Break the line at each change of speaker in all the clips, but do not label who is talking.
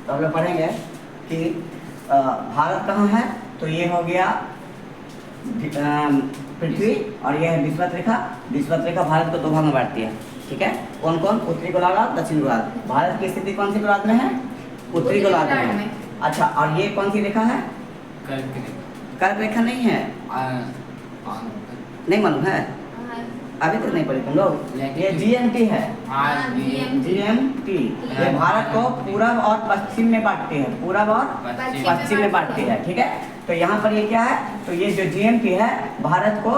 तो हम लोग पढ़ेंगे कि भारत कहाँ है। तो ये हो गया पृथ्वी और ये है विषुवत रेखा। विषुवत रेखा भारत को दो भाग में बांटती है, ठीक है। कौन कौन? उत्तरी गोलार्ध और दक्षिण गोलार्ध। भारत की स्थिति कौन सी गोलार्ध में है? उत्तरी गोलार्ध में। अच्छा, और ये कौन सी रेखा है? कर्क रेखा नहीं है, नहीं मालूम है, अभी तक नहीं पढ़े तुम लोग। ये जीएमटी है, जीएमटी। ये भारत को पूरब और पश्चिम में बांटती है, पूरब और पश्चिम में बांटती है, ठीक है। तो यहाँ पर ये क्या है? तो ये जो जीएमटी है भारत को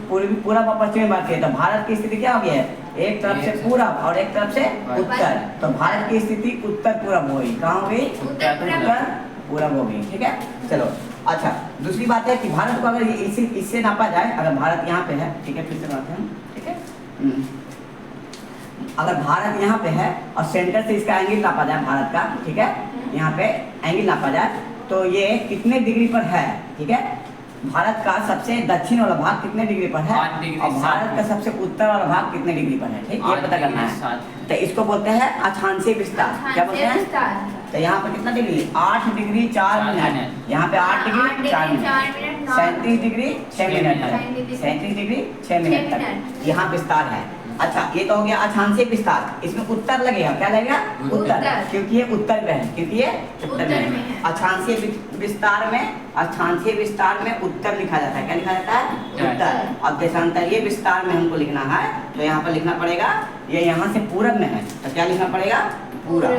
पूरब और पश्चिम में बांटती है। तो भारत की स्थिति क्या हो गई है? एक तरफ से पूरब और एक तरफ से उत्तर। तो भारत की स्थिति उत्तर पूरब हो गई। कहाँ हो गई? उत्तर पूरब हो गई, ठीक है। चलो, अच्छा, दूसरी बात है कि भारत को अगर इससे नापा जाए, अगर भारत यहाँ पे है, ठीक है, फिर से बनाते हैं, ठीक है। अगर भारत यहाँ पे है और सेंटर से इसका एंगल नापा जाए भारत का, ठीक है, यहाँ पे एंगल नापा जाए तो ये कितने डिग्री पर है, ठीक है। भारत का सबसे दक्षिण वाला भाग कितने डिग्री पर है और भारत का सबसे उत्तर वाला भाग कितने डिग्री पर है, ठीक, ये पता करना है। तो इसको बोलते हैं अक्षांशीय विस्तार। क्या बोलते हैं? तो यहाँ पर कितना डिग्री? 8 degree 4 minute. यहाँ पे 8 डिग्री 4 मिनट, 37 डिग्री 6 मिनट है, 37 डिग्री 6 मिनट तक यहाँ विस्तार है। अच्छा, ये तो हो गया अक्षांशीय विस्तार। इसमें उत्तर लगेगा, क्या लगेगा? उत्तर, क्योंकि ये उत्तर में है, क्योंकि ये उत्तर में है। अक्षांशीय विस्तार में उत्तर लिखा जाता है। क्या लिखा जाता है? उत्तर। और देशांतरीय विस्तार में हमको लिखना है, तो यहाँ पर लिखना पड़ेगा, ये यहाँ से पूरब में है, तो क्या लिखना पड़ेगा? पूरब।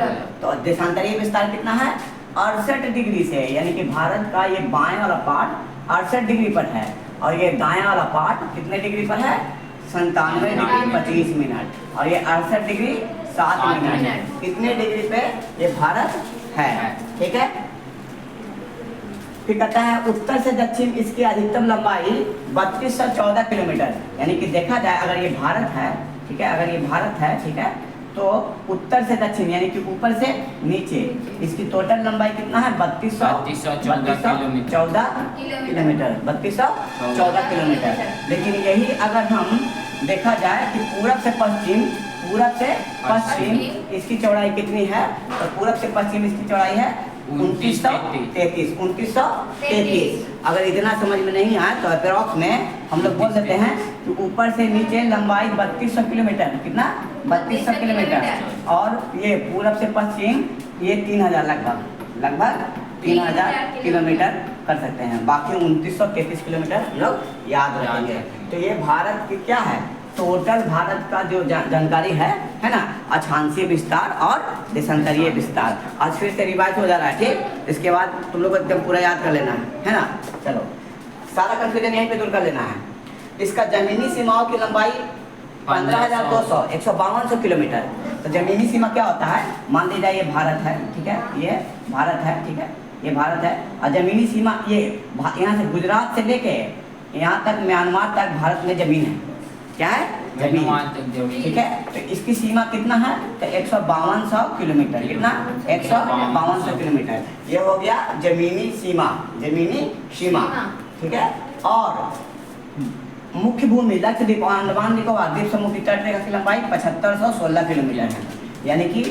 तो देशांतरीय विस्तार कितना है? 68 डिग्री से, यानी कि भारत का ये बाएं वाला पार्ट 68 डिग्री पर है और ये दाएं वाला पार्ट कितने डिग्री पर है? 97 डिग्री 25 मिनट। और ये 68 डिग्री 7 मिनट। कितने डिग्री पे ये भारत है, ठीक है। फिर कहता है उत्तर से दक्षिण इसकी अधिकतम लंबाई 3214 किलोमीटर। यानी कि देखा जाए अगर ये भारत है, ठीक है, अगर ये भारत है, ठीक है, तो उत्तर से दक्षिण यानी कि ऊपर से नीचे इसकी टोटल लंबाई कितना है? 3214 किलोमीटर, 3214 किलोमीटर। लेकिन यही अगर हम देखा जाए कि पूरब से पश्चिम इसकी चौड़ाई कितनी है, तो पूरब से पश्चिम इसकी चौड़ाई है 2933। अगर इतना समझ में नहीं आए तो अप्रॉक्स में हम लोग बोल देते हैं कि ऊपर से नीचे लंबाई 3200 किलोमीटर। कितना? 3200 किलोमीटर। और ये पूरब से पश्चिम ये 3000 लगभग 3000 किलोमीटर कर सकते हैं। बाकी 2933 किलोमीटर लोग याद रखेंगे। तो ये भारत की क्या है? टोटल भारत का जो जानकारी है ना, अक्षांशीय विस्तार और देशांतरीय विस्तार। आज फिर से रिवाइज हो जा रहा है, ठीक। इसके बाद तुम लोग एकदम पूरा याद कर लेना है ना। चलो, सारा कंफ्यूजन यहीं पे दूर कर लेना है। इसका जमीनी सीमाओं की लंबाई 15,200 152 किलोमीटर। तो जमीनी सीमा क्या होता है? मान लीजिए ये भारत है, ठीक है, ये भारत है, ठीक है, ये भारत है। और जमीनी सीमा ये यहाँ से गुजरात से लेके यहाँ तक म्यांमार तक भारत में जमीन है। क्या है? जमीन, ठीक है। तो इसकी सीमा कितना है? तो 152 किलोमीटर। कितना? 152 किलोमीटर। ये हो गया जमीनी सीमा, ठीक है। और मुख्य भूमि लक्षद्वीप और अंडमान निकोबार द्वीप समूह की तट रेखा की लंबाई 7516 किलोमीटर है। यानी कि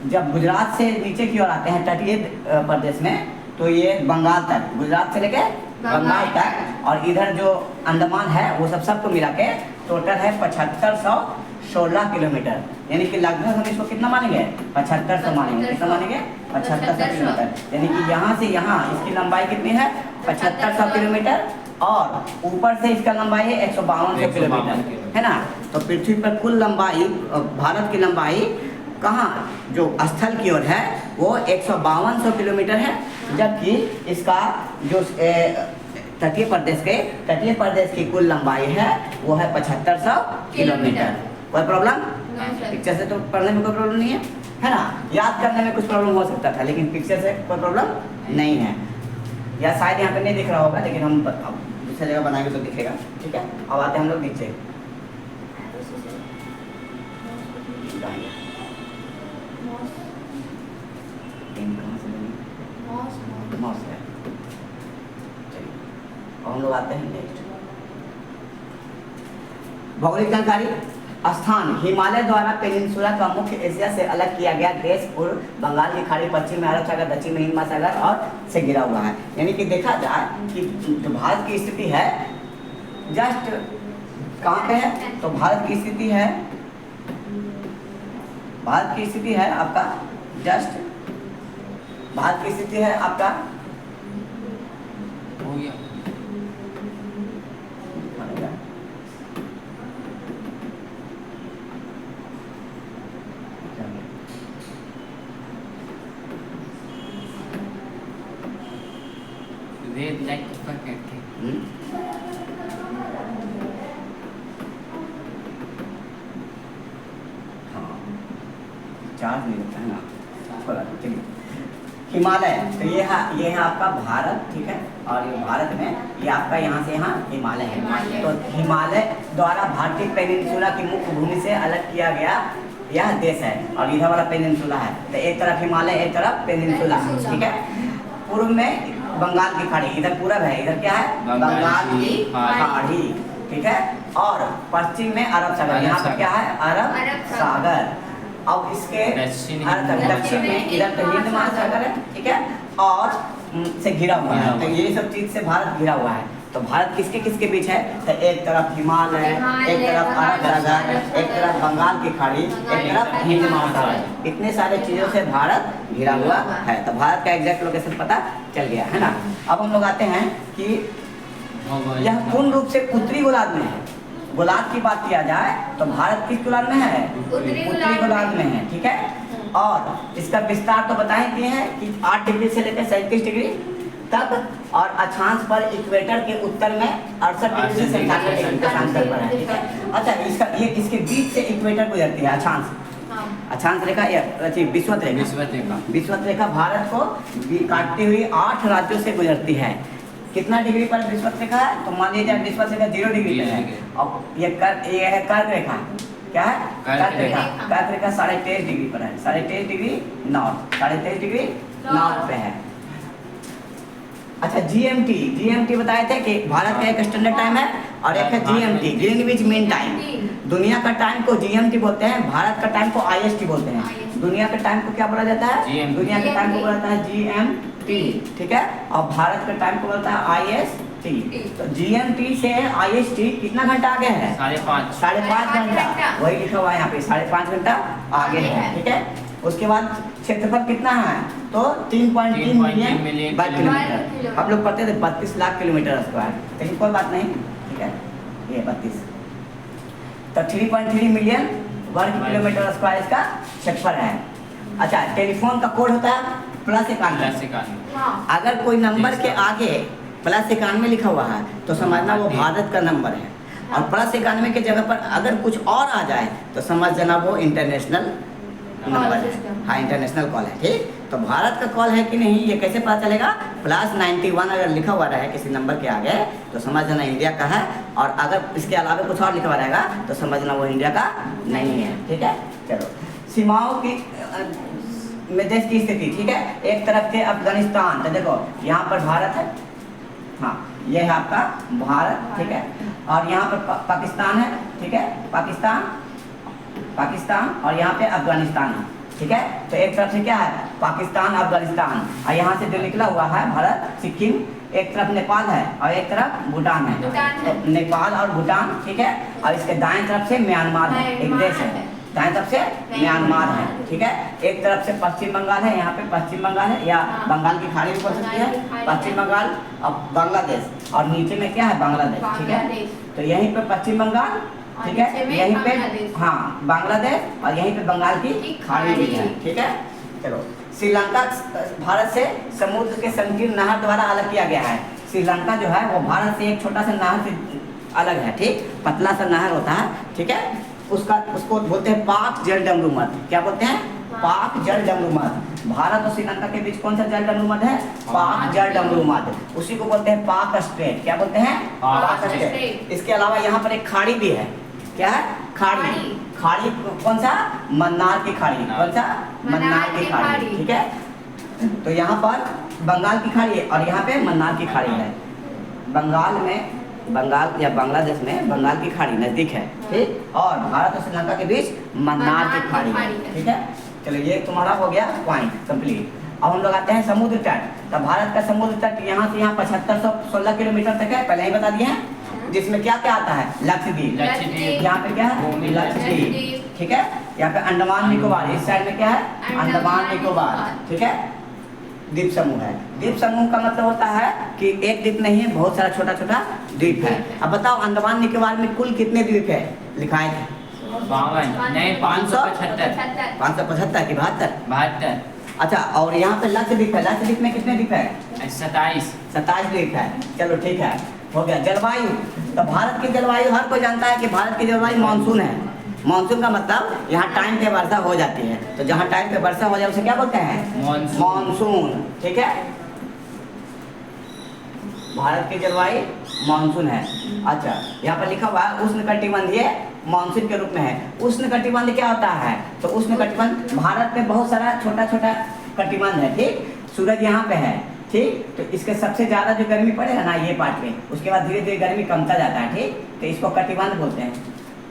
जब गुजरात से नीचे की ओर आते हैं तटीय प्रदेश में, तो ये बंगाल तक, गुजरात से लेके बंगाल तक, और इधर जो अंडमान है वो सबको मिला के टोटल है 7516 किलोमीटर। यानी कि लगभग हम इसको कितना मानेंगे? 7500 मानेंगे। कितना मानेंगे? 7500 किलोमीटर। यानी कि यहाँ से यहाँ इसकी लंबाई कितनी है? 7500 किलोमीटर। और ऊपर से इसका लंबाई है 152 किलोमीटर, है ना। तो पृथ्वी पर कुल लंबाई, भारत की लंबाई कहाँ जो स्थल की ओर है वो 152 किलोमीटर है, जबकि इसका जो तटीय प्रदेश की कुल लंबाई है वो है 7500 किलोमीटर। कोई प्रॉब्लम? पिक्चर से तो पढ़ने में कोई प्रॉब्लम नहीं है ना। याद करने में कुछ प्रॉब्लम हो सकता था, लेकिन पिक्चर से कोई प्रॉब्लम नहीं है। या शायद यहाँ पे नहीं दिख रहा होगा, लेकिन हम दूसरी जगह बनाएंगे तो दिखेगा, ठीक है। अब आते हैं हम लोग नीचे। हम लोग आते हैं नेक्स्ट भौगोलिक जानकारी। स्थान हिमालय द्वारा पेनिनसुला का मुख्य एशिया से अलग किया गया देश पूर्व बंगाल की खाड़ी, पश्चिम में अरब सागर, दक्षिण में हिंद महासागर और से घिरा हुआ है। यानी कि देखा जाए कि जो भारत की स्थिति है जस्ट कहाँ पे है, तो भारत की स्थिति है आपका जस्ट भारत की स्थिति है आपका
हो गया। रेड लाइट पर करके
चार्ज नहीं होता है ना थोड़ा। चलिए हिमालय, तो ये है आपका भारत, ठीक है। और ये भारत में ये आपका यहाँ से यहाँ हिमालय है। तो हिमालय द्वारा भारतीय पेनिनसुला की मुख्य भूमि से अलग किया गया यह देश है, और इधर वाला पेनिनसुला है। तो एक तरफ हिमालय, एक तरफ पेनिनसुला, ठीक है। पूर्व में बंगाल की खाड़ी, इधर पूरब है, इधर क्या है बंगाल की खाड़ी, ठीक है। और पश्चिम में अरब सागर, यहाँ पर क्या है अरब सागर। अब इसके दक्षिण में इधर तो हिंद महासागर है, ठीक है, और से घिरा हुआ है। तो ये सब चीज से भारत घिरा हुआ है। तो भारत किसके किसके बीच है, तो एक तरफ हिमालय, एक तरफ अरब सागर, एक तरफ बंगाल की खाड़ी, एक तरफ हिंद महासागर। इतने सारे चीजों से भारत घिरा हुआ है। तो भारत का एग्जैक्ट लोकेशन पता चल गया है ना। अब हम लोग आते हैं कि यह पूर्ण रूप से उत्तरी गोलार्ध में है। गोलार्ध की बात किया जाए तो भारत किस गोलार्ध में है, उत्तरी गोलार्ध में है, ठीक है। और इसका विस्तार तो बताए दिए हैं कि 8 डिग्री से लेकर 37 डिग्री तक, और अक्षांश पर इक्वेटर के उत्तर में 68 डिग्री से 97 डिग्री का अक्षांश पर है, ठीक है। अच्छा, इसके बीच से इक्वेटर गुजरती है, अक्षांश रेखा विषुवत रेखा भारत को काटती हुई 8 राज्यों से गुजरती है। कितना डिग्री पर विषुवत रेखा है, तो मान लीजिए विषुवत रेखा 0 डिग्री पर है। अब ये है कर्क रेखा, क्या है कर्क रेखा। कर्क रेखा 23.5 डिग्री पर है, 23.5 डिग्री नॉर्थ, 23.5 डिग्री नॉर्थ पे है। अच्छा, जीएमटी बताए थे कि भारत का एक स्टैंडर्ड टाइम है और एक है जीएमटी, ग्रीनविच मीन टाइम। दुनिया का टाइम को जीएमटी बोलते हैं, भारत का टाइम को आईएसटी बोलते हैं। दुनिया के टाइम को क्या बोला जाता है, दुनिया के टाइम को बोला जाता है जीएमटी, ठीक है। और भारत का टाइम को बोलता है आईएसटी। तो जीएमटी से आईएसटी कितना घंटा आगे है, 5.5 घंटा। वही लिखा हुआ है यहाँ पे 5.5 घंटा आगे है, ठीक है। उसके बाद क्षेत्रफल कितना है, तो 3.3 मिलियन वर्ग किलोमीटर। हम लोग पढ़ते थे 32 लाख किलोमीटर स्क्वायर, लेकिन कोई बात नहीं, ठीक है, ये 32, तो 3.3 मिलियन वर्ग किलोमीटर स्क्वायर इसका क्षेत्रफल है। अच्छा, टेलीफोन का कोड होता है +91। अगर कोई नंबर के आगे +91 लिखा हुआ है तो समझना वो भारत का नंबर है, और +91 के जगह पर अगर कुछ और आ जाए तो समझ जाना वो इंटरनेशनल नंबर है, हाँ इंटरनेशनल कॉल है, ठीक। तो भारत का कॉल है कि नहीं ये कैसे पता चलेगा, +91 अगर लिखा हुआ रहे किसी नंबर के आगे तो समझ जाना इंडिया का है, और अगर इसके अलावा कुछ और लिखा हुआ रहेगा तो समझना वो इंडिया का नहीं है, ठीक है। चलो, सीमाओं की में देश की स्थिति, ठीक है। एक तरफ थे अफगानिस्तान, तो देखो यहाँ पर भारत है, हाँ ये है आपका भारत, ठीक है। और यहाँ पर पाकिस्तान है, ठीक है, पाकिस्तान और यहाँ पे अफगानिस्तान है, ठीक है। तो एक तरफ से क्या है पाकिस्तान, अफगानिस्तान, और यहाँ से जो निकला हुआ है भारत, सिक्किम, एक तरफ नेपाल है और एक तरफ भूटान है। तो नेपाल और भूटान, ठीक है। और इसके दाएं तरफ से म्यांमार है, एक देश है, दाएं तरफ से म्यांमार है, ठीक है। एक तरफ से पश्चिम बंगाल है, यहाँ पे पश्चिम बंगाल है, या बंगाल की खाड़ी भी बोल सकती है, पश्चिम बंगाल और बांग्लादेश, और नीचे में क्या है बांग्लादेश, ठीक है। तो यहीं पे पश्चिम बंगाल, ठीक है, यहीं पे हाँ बांग्लादेश, और यहीं पे बंगाल की खाड़ी भी है, ठीक है। चलो, श्रीलंका भारत से समुद्र के संकीर्ण नहर द्वारा अलग किया गया है। श्रीलंका जो है वो भारत से एक छोटा सा नहर से अलग है, ठीक, पतला सा नहर होता है, ठीक है। उसको बोलते हैं पाक जल डमरू मध्य, क्या बोलते हैं, पाक जल डमरू मध्य। भारत और श्रीलंका के बीच कौन सा जल डमरू मध्य है, पाक जल डमरू मध्य, उसी को बोलते हैं पाक स्ट्रेट, क्या बोलते हैं, पाक स्ट्रेट। इसके अलावा यहाँ पर एक खाड़ी भी है, क्या है, खाड़ी कौन सा, मन्नार की खाड़ी, कौन सा, मन्नार की खाड़ी, ठीक है। तो यहाँ पर बंगाल की खाड़ी है और यहाँ पे मन्नार की खाड़ी है। बंगाल में बंगाल या बांग्लादेश में बंगाल की खाड़ी नजदीक है, ठीक। और भारत और श्रीलंका के बीच मन्नार की खाड़ी है, ठीक है। चलो ये तुम्हारा हो गया पॉइंट कंप्लीट। अब हम लोग आते हैं समुद्र तट। तो भारत का समुद्र तट यहाँ से यहाँ 7516 किलोमीटर तक है, पहले ही बता दिए हैं। जिसमें क्या क्या आता है? लक्षद्वीप, यहाँ पे क्या है? लक्षद्वीप, ठीक है। यहाँ पे अंडमान निकोबार, इस साइड में क्या है? अंडमान निकोबार, ठीक है। द्वीप समूह है। द्वीप समूह का मतलब होता है कि एक द्वीप नहीं है, बहुत सारा छोटा छोटा द्वीप है। अब बताओ अंडमान निकोबार में कुल कितने द्वीप है? लिखाए थे 575 की 72। अच्छा, और यहाँ पे लक्षद्वीप है, लक्षद्वीप में कितने द्वीप है? 27 द्वीप है। चलो ठीक है, हो गया। जलवायु, तो भारत की जलवायु हर कोई जानता है कि भारत की जलवायु मानसून है। मानसून का मतलब यहाँ टाइम पे वर्षा हो जाती है, तो जहाँ टाइम पे वर्षा हो जाए उसे क्या बोलते हैं? मानसून, ठीक है। भारत की जलवायु मानसून है। अच्छा, यहाँ पर लिखा हुआ है उष्णकटिबंधीय मानसून के रूप में है। उष्णकटिबंध क्या होता है? तो उष्णकटिबंध, भारत में बहुत सारा छोटा छोटा कटिबंध है, ठीक। सूरज यहाँ पे है, ठीक। तो इसके सबसे ज्यादा जो गर्मी पड़ेगा ना ये पार्ट में, उसके बाद धीरे धीरे गर्मी कमता जाता है, ठीक। तो इसको कटिबंध बोलते हैं।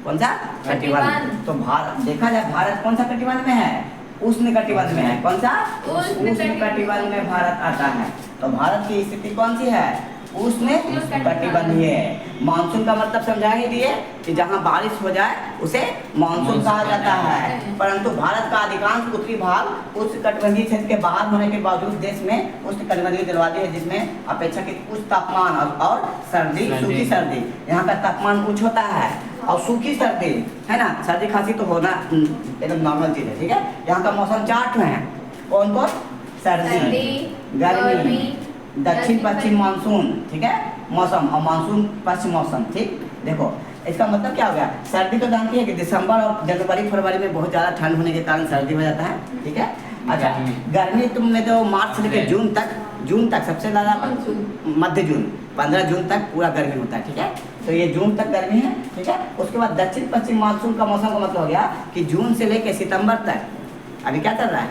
कौन सा? कटिबंध। तो भारत, देखा जाए भारत कौन सा कटिबंध में है? उष्ण कटिबंध में है। कौन सा? उष्ण कटिबंध में भारत आता है। तो भारत की स्थिति कौन सी है? उष्ण कटिबंधीय। मानसून का मतलब समझा ही दिए कि जहाँ बारिश हो जाए उसे मानसून कहा जाता है। परंतु भारत का अधिकांश उत्तरी भाग उष्ण कटिबंधीय क्षेत्र के बाहर होने के बावजूद देश में उष्ण कटिबंधीय जलवायु है, जिसमें अपेक्षाकृत उच्च तापमान और सर्दी, सूखी सर्दी। यहाँ का तापमान उच्च होता है और सूखी सर्दी है ना, सर्दी खांसी तो होना एकदम नॉर्मल चीज है, ठीक है। यहाँ का मौसम 4 है। कौन कौन? सर्दी, गर्मी, दक्षिण पश्चिम मानसून, ठीक है, मौसम, और मानसून पश्चिम मौसम, ठीक। देखो इसका मतलब क्या हो गया? सर्दी तो जानती है कि दिसंबर और जनवरी फरवरी में बहुत ज़्यादा ठंड होने के कारण सर्दी हो जाता है, ठीक है। अच्छा, गर्मी तुमने तो मार्च से लेकर जून तक सबसे ज़्यादा, मध्य जून 15 जून तक पूरा गर्मी होता है, ठीक है। तो ये जून तक गर्मी है, ठीक है। उसके बाद दक्षिण पश्चिम मानसून का मौसम का मतलब हो गया कि जून से लेकर सितंबर तक, अभी क्या चल रहा है?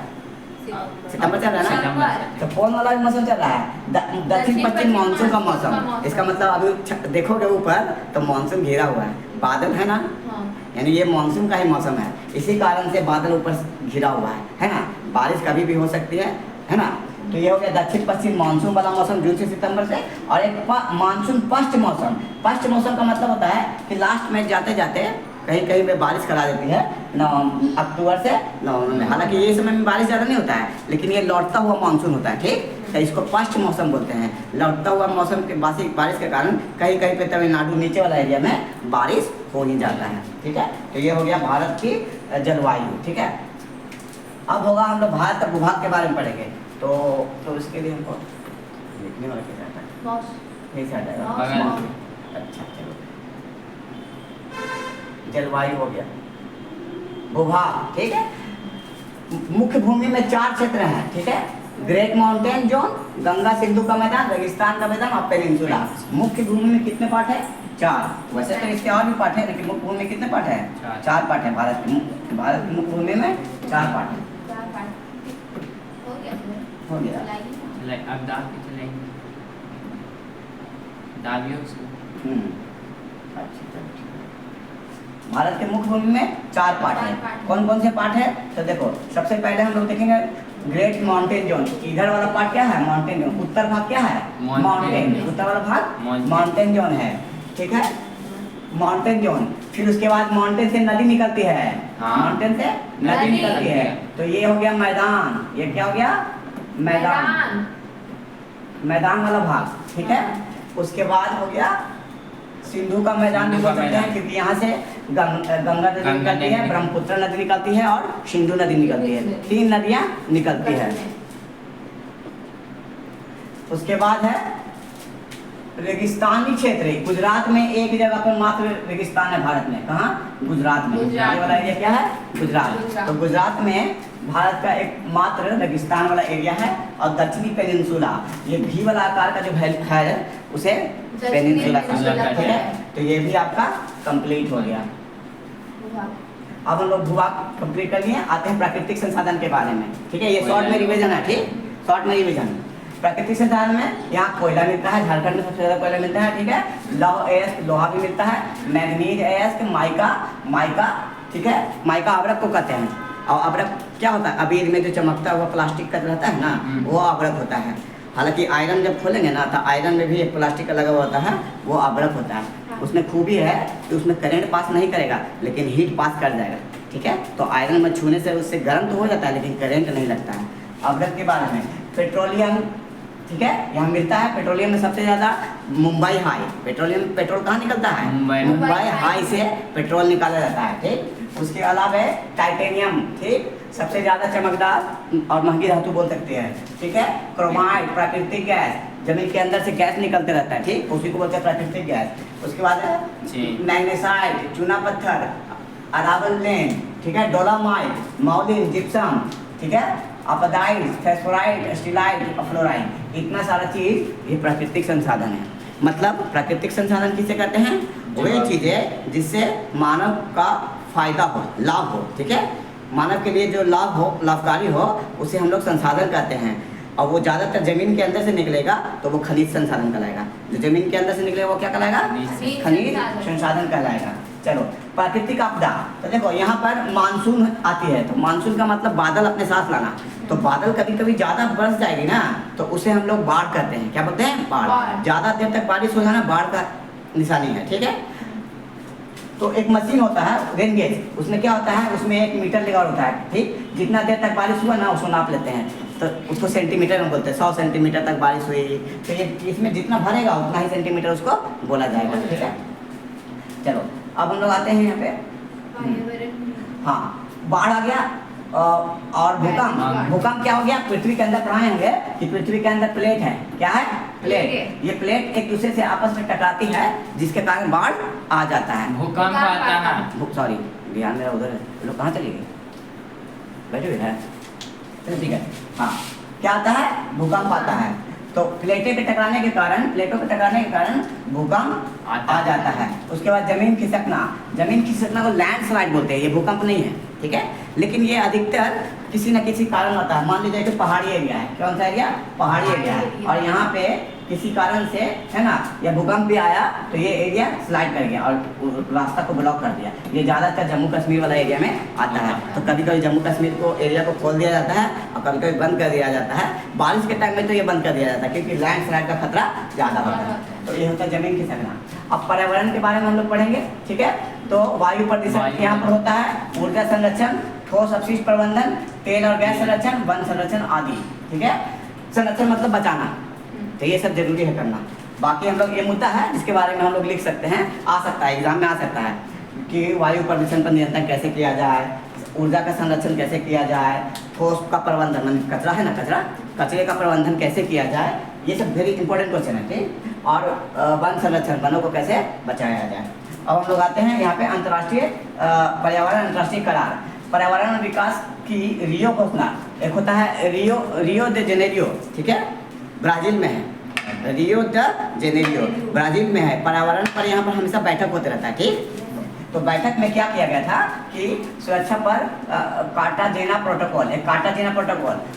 सितंबर चल रहा है ना, तो कौन वाला मौसम चल रहा है? दक्षिण पश्चिम मानसून का मौसम। इसका मतलब अभी देखोगे ऊपर तो मानसून घेरा हुआ है, बादल है ना, यानी ये मानसून का ही मौसम है। इसी कारण से बादल ऊपर घिरा हुआ है ना। बारिश कभी भी हो सकती है ना। तो ये हो गया दक्षिण पश्चिम मानसून वाला मौसम जून से सितंबर से। और एक मानसून पश्चिम मौसम। पश्चिम मौसम का मतलब होता है कि लास्ट में जाते जाते कहीं कहीं पे बारिश करा देती है अक्टूबर से नवंबर में। हालांकि ये समय में बारिश ज़्यादा नहीं होता है, लेकिन ये लौटता हुआ मानसून होता है, ठीक। तो इसको पश्चिम मौसम बोलते हैं। लौटता हुआ मौसम के बारिश के कारण कहीं कहीं पे तमिलनाडु नीचे वाला एरिया में बारिश हो ही जाता है, ठीक है। तो ये हो गया भारत की जलवायु, ठीक है। अब होगा हम लोग भारत का भूभाग के बारे में पढ़ेंगे। तो इसके लिए हमको लिखने वाला क्या आता है? यही से आ जाएगा। अच्छा चलो, जलवायु हो गया, भूभाग, ठीक है। मुख्य भूमि में 4 क्षेत्र हैं, ठीक है। Great mountain zone, Ganga Sindhu का मैदान, रेगिस्तान का मैदान और पेनिनसुला। मुख्य भूमि में कितने पार्ट है? 4। वैसे तो इसके और भी पार्ट है, लेकिन मुख्य भूमि में कितने पार्ट है? 4 पार्ट है। भारत की मुख्य भूमि में 4 पार्ट है। हो गया।
अब दाब के चलेंगे, दाबियो उसको।
अच्छा, भारत के मुख्य भूमि में 4 पार्ट है। कौन कौन से पार्ट है? तो देखो, सबसे पहले हम लोग देखेंगे ग्रेट माउंटेन जोन। इधर वाला पार्ट क्या है? Mountain zone. उत्तर भाग क्या है? माउंटेन। उत्तर वाला भाग माउंटेन जोन है, ठीक है। Mountain zone. फिर उसके बाद माउंटेन से नदी निकलती है, माउंटेन से नदी निकलती है। तो ये हो गया मैदान। ये क्या हो गया? मैदान, मैदान वाला भाग, ठीक है। उसके बाद हो गया सिंधु का मैदान भी बोल सकते हैं, क्योंकि यहाँ से गंगा नदी निकलती है, ब्रह्मपुत्र नदी निकलती है और सिंधु नदी निकलती है। 3 नदियाँ निकलती है। उसके बाद है रेगिस्तानी क्षेत्र। गुजरात में एक जगह पर मात्र रेगिस्तान है भारत में। कहाँ? गुजरात में। ये वाला एरिया क्या है? गुजरात। तो गुजरात में भारत का एक मात्र रेगिस्तान वाला एरिया है। और दक्षिणी पेनिनसुला, ये भी वाला आकार का जो है उसे पेनिनसुला कहते हैं। तो ये भी आपका कंप्लीट हो गया। अब हम लोग भूभाग कंप्लीट कर लिए, आते हैं प्राकृतिक संसाधन के बारे में, ठीक है। ये शॉर्ट में रिवीजन है, ठीक, शॉर्ट में रिवीजन। प्राकृतिक संसाधन में यहाँ कोयला मिलता है, झारखंड में सबसे ज़्यादा कोयला मिलता है, ठीक है। लौह अयस्क लोहा भी मिलता है, मैग्नीज अयस्क, माइका, ठीक है। माइका आवरक को कहते हैं। और आवरक क्या होता है, अबीर में जो चमकता हुआ प्लास्टिक का रहता है ना, वो आवरक होता है। हालांकि आयरन जब खोलेंगे ना तो आयरन में भी एक प्लास्टिक का लगा हुआ होता है, वो आवरक होता है। उसमें खूबी है कि उसमें करंट पास नहीं करेगा लेकिन हीट पास कर जाएगा, ठीक है। तो आयरन में छूने से उससे गर्म तो हो जाता है लेकिन करंट नहीं लगता है। आवरक के बारे में पेट्रोलियम, ठीक है, यहाँ मिलता है। पेट्रोलियम में सबसे ज़्यादा मुंबई हाई, पेट्रोल कहाँ निकलता है, मुंबई हाई से पेट्रोल निकाला जाता है, ठीक। उसके अलावा है टाइटेनियम, ठीक, सबसे ज़्यादा चमकदार और महंगी धातु बोल सकते हैं, ठीक है। क्रोमाइट प्राकृतिक गैस, जमीन के अंदर से गैस निकलते रहता है, ठीक, उसी को बोलते हैं प्राकृतिक गैस। उसके बाद है मैग्नेसाइट, चूना पत्थर, अरावल, ठीक है, डोलामाइट, मौलिन, जिप्सम, ठीक है, अपदाइट, फेस्फोराइट, स्टीलाइट, फ्लोराइड, इतना सारा चीज़ ये प्राकृतिक संसाधन है। मतलब प्राकृतिक संसाधन किसे कहते हैं, वही चीज़ें जिससे मानव का फायदा हो, लाभ हो, ठीक है। मानव के लिए जो लाभ हो, लाभकारी हो, उसे हम लोग संसाधन कहते हैं। और वो ज़्यादातर ज़मीन के अंदर से निकलेगा तो वो खनिज संसाधन कहलाएगा। जो ज़मीन के अंदर से निकलेगा वो क्या कहलाएगा, खनिज संसाधन कहलाएगा। चलो, प्राकृतिक आपदा, तो देखो यहाँ पर मानसून आती है, तो मानसून का मतलब बादल अपने साथ लाना। तो बादल कभी कभी ज़्यादा बरस जाएगी ना तो उसे हम लोग बाढ़ कहते हैं। क्या बोलते हैं, बाढ़। ज़्यादा देर तक बारिश हो जाना बाढ़ का निशानी है, ठीक है। तो एक मशीन होता है रेन गेज, उसमें क्या होता है, उसमें एक मीटर लगा होता है, ठीक। जितना देर तक बारिश हुआ ना उसको नाप लेते हैं, तो उसको सेंटीमीटर में बोलते हैं। 100 सेंटीमीटर तक बारिश हुई तो ये इसमें जितना भरेगा उतना ही सेंटीमीटर उसको बोला जाएगा, ठीक है। चलो अब हम लोग आते हैं यहाँ पे, हाँ, बाढ़ आ गया। और भूकंप क्या हो गया, पृथ्वी के अंदर पढ़ाए होंगे कि पृथ्वी के अंदर प्लेट है, क्या है, प्लेट। ये प्लेट एक दूसरे से आपस में टकराती है जिसके कारण बाढ़ आ जाता है,
भूकंप आता है।
सॉरी ध्यान मेरा उधर है, लोग कहाँ चले गए, बैठे हुए हैं, ठीक है। हाँ, क्या आता है, भूकंप आता है। तो प्लेटों के टकराने के कारण भूकंप आ जाता है। उसके बाद जमीन खिसकना को लैंडस्लाइड बोलते हैं, ये भूकंप नहीं है, ठीक है। लेकिन ये अधिकतर किसी न किसी कारण होता है। मान लीजिए कि पहाड़ी एरिया है, कौन सा एरिया, पहाड़ी एरिया है, और यहाँ पे किसी कारण से, है ना, या भूकंप भी आया तो ये एरिया स्लाइड कर गया और रास्ता को ब्लॉक कर दिया। ये ज़्यादातर जम्मू कश्मीर वाला एरिया में आता है। तो कभी कभी जम्मू कश्मीर को एरिया को खोल दिया जाता है और कभी कभी बंद कर दिया जाता है। बारिश के टाइम में तो ये बंद कर दिया जाता है क्योंकि लैंडस्लाइड का खतरा ज़्यादा होता है। तो ये होता है जमीन खिसकना। अब पर्यावरण के बारे में हम लोग पढ़ेंगे, ठीक है। तो वायु प्रदूषण यहाँ पर होता है, ऊर्जा संरक्षण, ठोस अपशिष्ट प्रबंधन, तेल और गैस संरक्षण, वन संरक्षण आदि, ठीक है। संरक्षण मतलब बचाना, तो ये सब जरूरी है करना। बाकी हम लोग ये मुद्दा है जिसके बारे में हम लोग लिख सकते हैं, आ सकता है एग्जाम में आ सकता है कि वायु प्रदूषण पर नियंत्रण कैसे किया जाए, ऊर्जा का संरक्षण कैसे किया जाए, ठोस का प्रबंधन, मतलब कचरा है ना, कचरे का प्रबंधन कैसे किया जाए, ये सब वेरी इंपॉर्टेंट क्वेश्चन है, ठीक। और वन संरक्षण, वनों को कैसे बचाया जाए। अब हम लोग आते हैं यहाँ पे अंतर्राष्ट्रीय पर्यावरण अंतर्राष्ट्रीय करार। पर्यावरण विकास की रियो घोषणा, एक होता है रियो दे जेनेरियो, ठीक है, ब्राजील में है, रियो द जेनेरियो ब्राजील में है। पर्यावरण पर यहाँ पर हमेशा बैठक होते रहता है, ठीक। तो बैठक में क्या किया गया था कि सुरक्षा पर कार्टाजेना प्रोटोकॉल,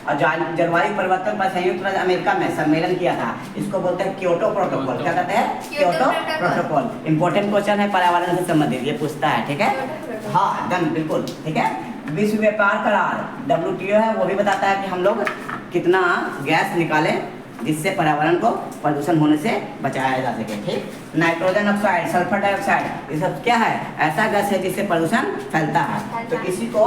और जलवायु परिवर्तन पर संयुक्त राज्य अमेरिका में सम्मेलन किया था। इसको बोलते हैं क्योटो प्रोटोकॉल। क्या कहते हैं, क्योटो प्रोटोकॉल। इंपॉर्टेंट क्वेश्चन है पर्यावरण से संबंधित, ये पूछता है, ठीक है। हाँ, डन, बिल्कुल, ठीक है। विश्व व्यापार करार WTO है, वो भी बताता है कि हम लोग कितना गैस निकालें जिससे पर्यावरण को प्रदूषण होने से बचाया जा सके, ठीक। नाइट्रोजन ऑक्साइड, सल्फर डाइऑक्साइड, ये सब क्या है, ऐसा गैस है जिससे प्रदूषण फैलता है। तो इसी को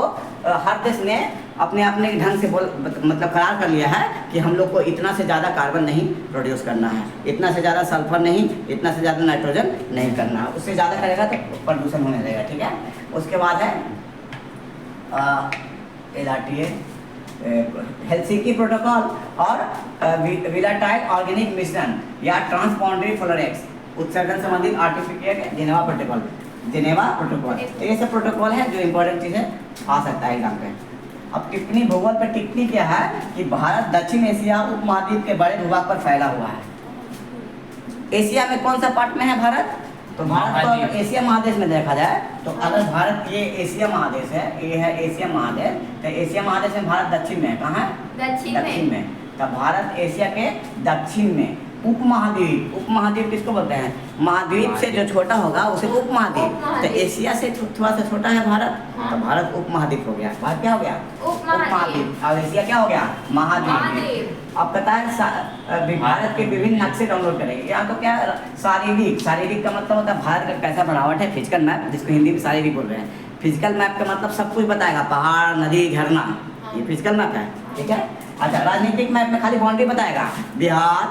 हर देश ने अपने अपने ढंग से मतलब करार कर लिया है कि हम लोग को इतना से ज़्यादा कार्बन नहीं प्रोड्यूस करना है, इतना से ज़्यादा सल्फर नहीं, इतना से ज़्यादा नाइट्रोजन नहीं करना है। उससे ज़्यादा करेगा तो प्रदूषण होने लगेगा, ठीक है। उसके बाद है LRTA, हेलसिंकी प्रोटोकॉल और विलाटाइल ऑर्गेनिक मिश्रण या ट्रांसबाउंड्री फ्लोरेक्स उत्सर्जन संबंधित आर्टिफिशियल जेनेवा प्रोटोकॉल। तो ये सब प्रोटोकॉल है जो इंपॉर्टेंट चीज़ है, आ सकता है एग्जाम पे। अब टिप्पणी, भूगोल पर टिप्पणी क्या है कि भारत दक्षिण एशिया उपमहाद्वीप के बड़े भूभाग पर फैला हुआ है। एशिया में कौन सा पार्ट में है भारत, तो भारत को अगर एशिया महादेश में देखा जाए तो अगर भारत, ये एशिया महादेश है, ये है एशिया महादेश, तो एशिया महादेश में भारत दक्षिण में है, कहाँ है, दक्षिण में। तो भारत एशिया के दक्षिण में, उपमहाद्वीप, उपमहाद्वीप किसको बोलते हैं? महाद्वीप से जो छोटा होगा उसे उपमहाद्वीप। तो एशिया से थोड़ा सा छोटा है भारत, तो भारत उपमहाद्वीप हो गया। भारत क्या हो गया? उपमहाद्वीप। और एशिया क्या हो गया? महाद्वीप। अब पता है भारत के विभिन्न नक्शे डाउनलोड करेंगे। यहाँ तो क्या शारीरिक, शारीरिक का मतलब होता है भारत का कैसा बनावट है, फिजिकल मैप, जिसको हिंदी में शारीरिक बोल रहे हैं। फिजिकल मैप का मतलब सब कुछ बताएगा, पहाड़, नदी, झरना, ये फिजिकल मैप है, ठीक है। अच्छा, राजनीतिक मैप में खाली बाउंड्री बताएगा, बिहार,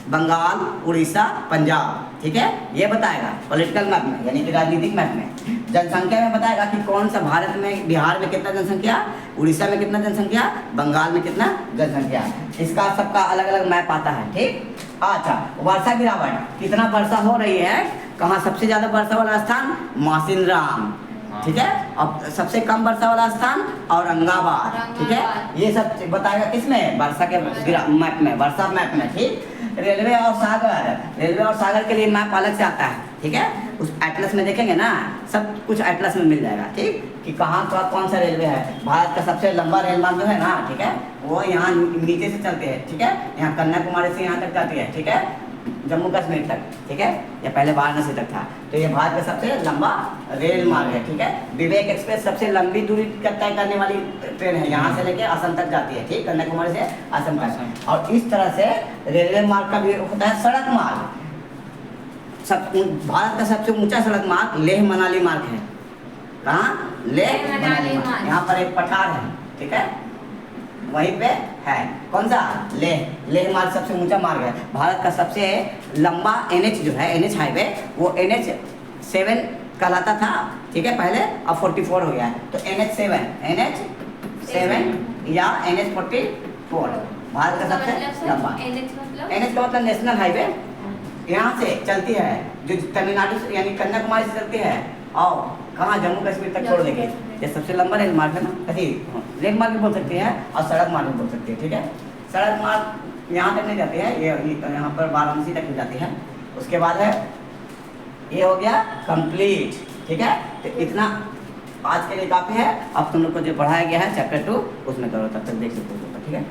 बंगाल, उड़ीसा, पंजाब, ठीक है, ये बताएगा पॉलिटिकल मैप में, यानी कि राजनीतिक मैप में। जनसंख्या में बताएगा कि कौन सा भारत में, बिहार में कितना जनसंख्या, उड़ीसा में कितना जनसंख्या, बंगाल में कितना जनसंख्या। इसका सबका अलग अलग मैप आता है, ठीक। अच्छा, वर्षा गिरावट, कितना वर्षा हो रही है, कहाँ सबसे ज़्यादा वर्षा वाला स्थान? मासिनराम, ठीक है। अब सबसे कम वर्षा वाला स्थान औरंगाबाद, ठीक है। ये सब बताएगा किसमें? वर्षा के मैप में, वर्षा मैप में, ठीक। रेलवे और सागर, रेलवे और सागर के लिए मैप अलग से आता है, ठीक है। उस एटलस में देखेंगे ना, सब कुछ एटलस में मिल जाएगा, ठीक, कि कहाँ का कौन सा रेलवे है। भारत का सबसे लंबा रेल मार्ग जो है ना, ठीक है, वो यहाँ नीचे से चलते हैं, ठीक है, यहाँ कन्याकुमारी से यहाँ तक जाती है, ठीक है, जम्मू कश्मीर तक, ठीक है, या पहले वाराणसी तक था। तो ये भारत का सबसे लंबा रेल मार्ग है, ठीक है। विवेक एक्सप्रेस सबसे लंबी दूरी तय करने वाली ट्रेन है, यहाँ से लेके असम तक जाती है, ठीक, कन्याकुमारी से असम तक। और इस तरह से रेलवे मार्ग का भी होता है सड़क मार्ग। सब भारत का सबसे ऊंचा सड़क मार्ग लेह मनाली मार्ग है। कहाँ? लेह मनाली मार्ग। यहाँ पर एक पठार है, ठीक है, वहीं पे है। कौन सा? लेह। लेह मार्ग सबसे ऊंचा मार्ग है। भारत का सबसे लंबा NH जो है, NH हाईवे, वो NH7 कहलाता था, ठीक है, पहले, अब 44 हो गया है। तो NH7 या NH44 भारत का सबसे लंबा। NH का मतलब नेशनल हाईवे, यहाँ से चलती है, जो तमिलनाडु से यानी कन्याकुमारी से चलती है और कहाँ, जम्मू कश्मीर तक छोड़ देगी। ये सबसे लंबा रेल मार्ग है ना, कभी रेल मार्ग भी बोल सकते हैं और सड़क मार्ग भी बोल सकते हैं, ठीक है। सड़क मार्ग यहाँ तक नहीं जाती है, ये यहाँ पर वाराणसी तक जाती है। उसके बाद है, ये हो गया कंप्लीट, ठीक है। तो इतना आज के लिए काफ़ी है। अब तुम लोग को जो पढ़ाया गया है चैप्टर 2 उसमें करो, तब तक देख सकते हो, ठीक है।